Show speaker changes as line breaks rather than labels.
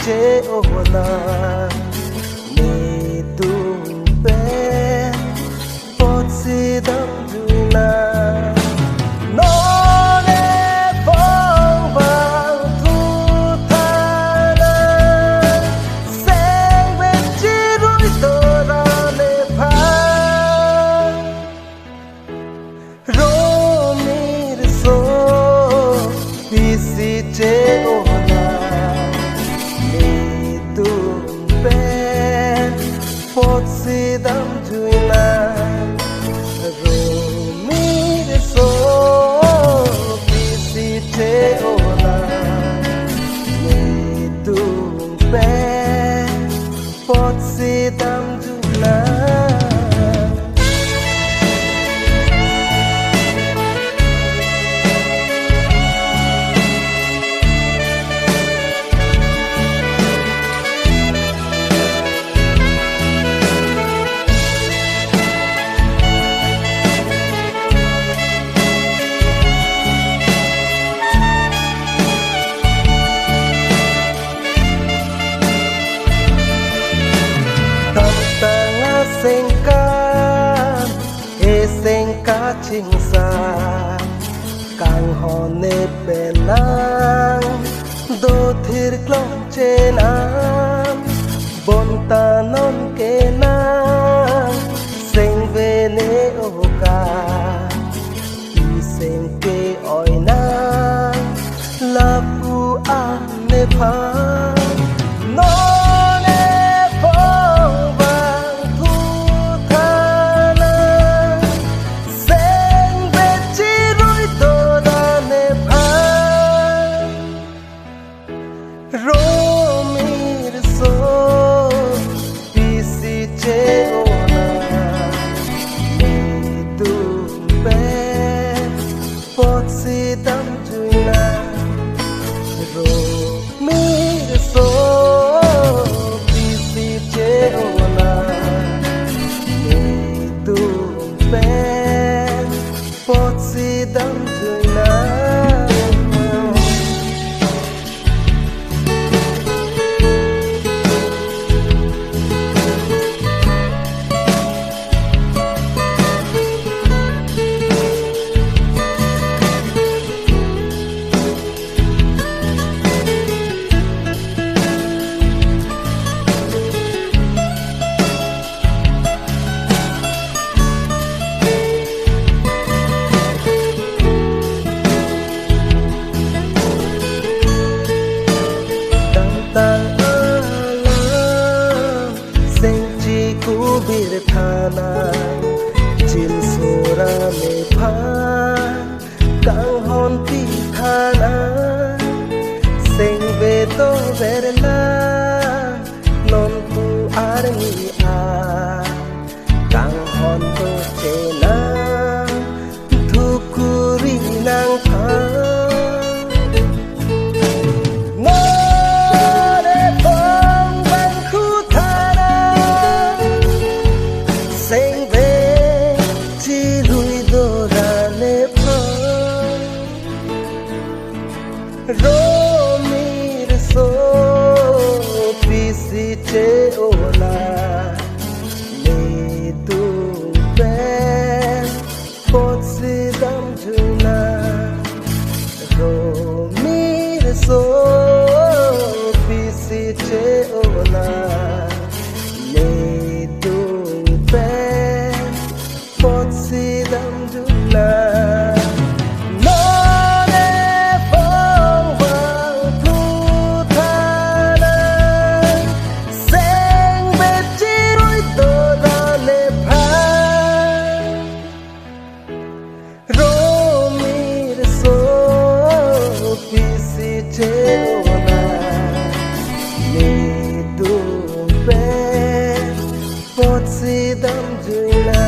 che ona ni tung pe pot si dam juna no ne bong bang thu tha na seng ve chi rui to ra ne pha ro mir so pi si che ona pot si dam juina ro mi de so pi si te ona ni tu pe pot si dam juina senka chingsa kang hone penang do thir klong chenam bon ta non ke na seng ve ne oka i seng ke oi na la pu a ne pha chin sora me phan kang hon pi thana seng ve to verla non tu armi a kang hon to chena thukuri nang pha ro mi re so pi si te ona ni tu pe pot si dam juna ro mi re so pi si te ona ni tu pe pot si dam juna pot si dam juina